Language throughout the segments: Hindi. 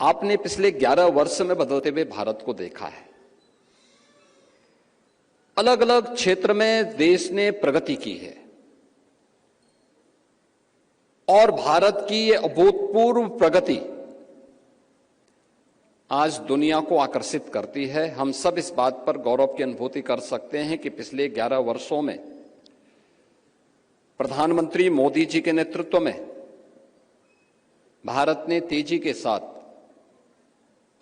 आपने पिछले 11 वर्ष में बदलते हुए भारत को देखा है। अलग अलग क्षेत्र में देश ने प्रगति की है और भारत की ये अभूतपूर्व प्रगति आज दुनिया को आकर्षित करती है। हम सब इस बात पर गौरव की अनुभूति कर सकते हैं कि पिछले 11 वर्षों में प्रधानमंत्री मोदी जी के नेतृत्व में भारत ने तेजी के साथ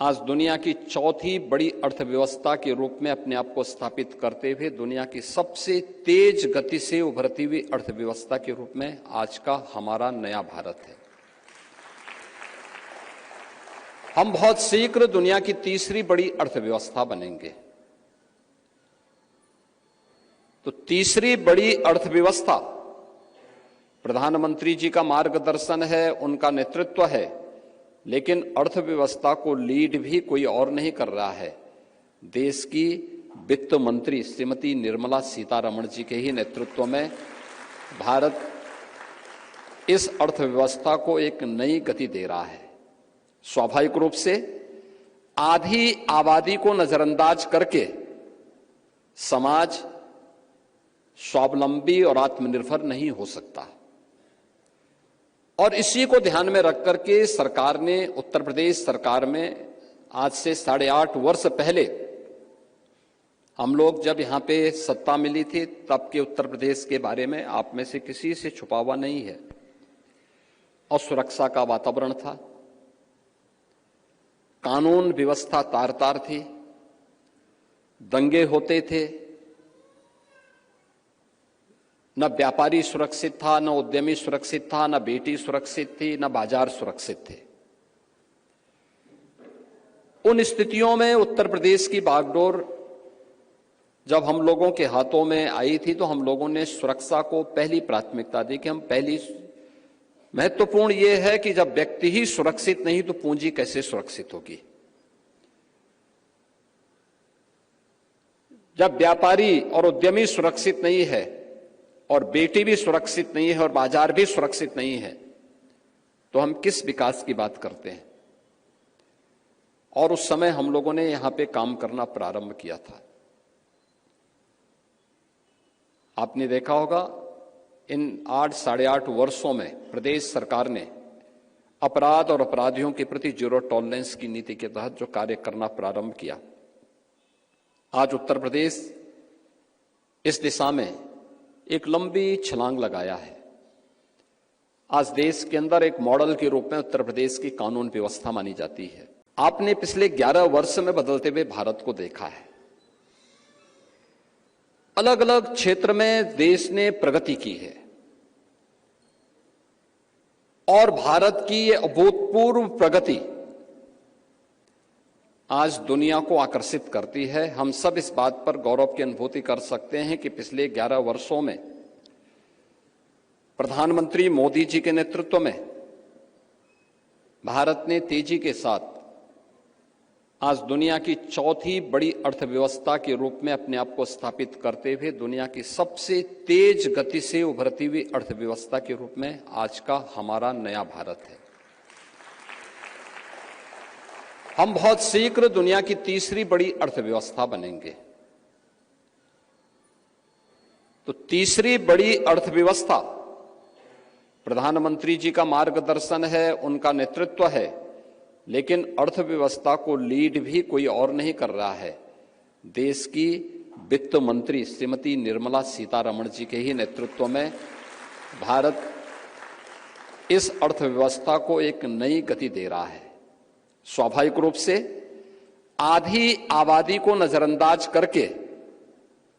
आज दुनिया की चौथी बड़ी अर्थव्यवस्था के रूप में अपने आप को स्थापित करते हुए दुनिया की सबसे तेज गति से उभरती हुई अर्थव्यवस्था के रूप में आज का हमारा नया भारत है। हम बहुत शीघ्र दुनिया की तीसरी बड़ी अर्थव्यवस्था बनेंगे। तो तीसरी बड़ी अर्थव्यवस्था प्रधानमंत्री जी का मार्गदर्शन है, उनका नेतृत्व है, लेकिन अर्थव्यवस्था को लीड भी कोई और नहीं कर रहा है। देश की वित्त मंत्री श्रीमती निर्मला सीतारमण जी के ही नेतृत्व में भारत इस अर्थव्यवस्था को एक नई गति दे रहा है। स्वाभाविक रूप से आधी आबादी को नजरअंदाज करके समाज स्वावलंबी और आत्मनिर्भर नहीं हो सकता और इसी को ध्यान में रख करके सरकार ने उत्तर प्रदेश सरकार में आज से 8.5 वर्ष पहले हम लोग जब यहां पे सत्ता मिली थी तब के उत्तर प्रदेश के बारे में आप में से किसी से छुपा हुआ नहीं है। असुरक्षा का वातावरण था, कानून व्यवस्था तार तार थी, दंगे होते थे, न व्यापारी सुरक्षित था, न उद्यमी सुरक्षित था, न बेटी सुरक्षित थी, न बाजार सुरक्षित थे। उन स्थितियों में उत्तर प्रदेश की बागडोर जब हम लोगों के हाथों में आई थी तो हम लोगों ने सुरक्षा को पहली प्राथमिकता दी कि हम पहली महत्वपूर्ण यह है कि जब व्यक्ति ही सुरक्षित नहीं तो पूंजी कैसे सुरक्षित होगी। जब व्यापारी और उद्यमी सुरक्षित नहीं है और बेटी भी सुरक्षित नहीं है और बाजार भी सुरक्षित नहीं है तो हम किस विकास की बात करते हैं। और उस समय हम लोगों ने यहां पे काम करना प्रारंभ किया था। आपने देखा होगा इन 8-8.5 वर्षों में प्रदेश सरकार ने अपराध और अपराधियों के प्रति जीरो टॉलरेंस की नीति के तहत जो कार्य करना प्रारंभ किया, आज उत्तर प्रदेश इस दिशा में एक लंबी छलांग लगाया है। आज देश के अंदर एक मॉडल के रूप में उत्तर प्रदेश की कानून व्यवस्था मानी जाती है। आपने पिछले 11 वर्ष में बदलते हुए भारत को देखा है। अलग अलग क्षेत्र में देश ने प्रगति की है और भारत की ये अभूतपूर्व प्रगति आज दुनिया को आकर्षित करती है। हम सब इस बात पर गौरव की अनुभूति कर सकते हैं कि पिछले 11 वर्षों में प्रधानमंत्री मोदी जी के नेतृत्व में भारत ने तेजी के साथ आज दुनिया की चौथी बड़ी अर्थव्यवस्था के रूप में अपने आप को स्थापित करते हुए दुनिया की सबसे तेज गति से उभरती हुई अर्थव्यवस्था के रूप में आज का हमारा नया भारत है। हम बहुत शीघ्र दुनिया की तीसरी बड़ी अर्थव्यवस्था बनेंगे। तो तीसरी बड़ी अर्थव्यवस्था प्रधानमंत्री जी का मार्गदर्शन है, उनका नेतृत्व है, लेकिन अर्थव्यवस्था को लीड भी कोई और नहीं कर रहा है। देश की वित्त मंत्री श्रीमती निर्मला सीतारमण जी के ही नेतृत्व में भारत इस अर्थव्यवस्था को एक नई गति दे रहा है। स्वाभाविक रूप से आधी आबादी को नजरअंदाज करके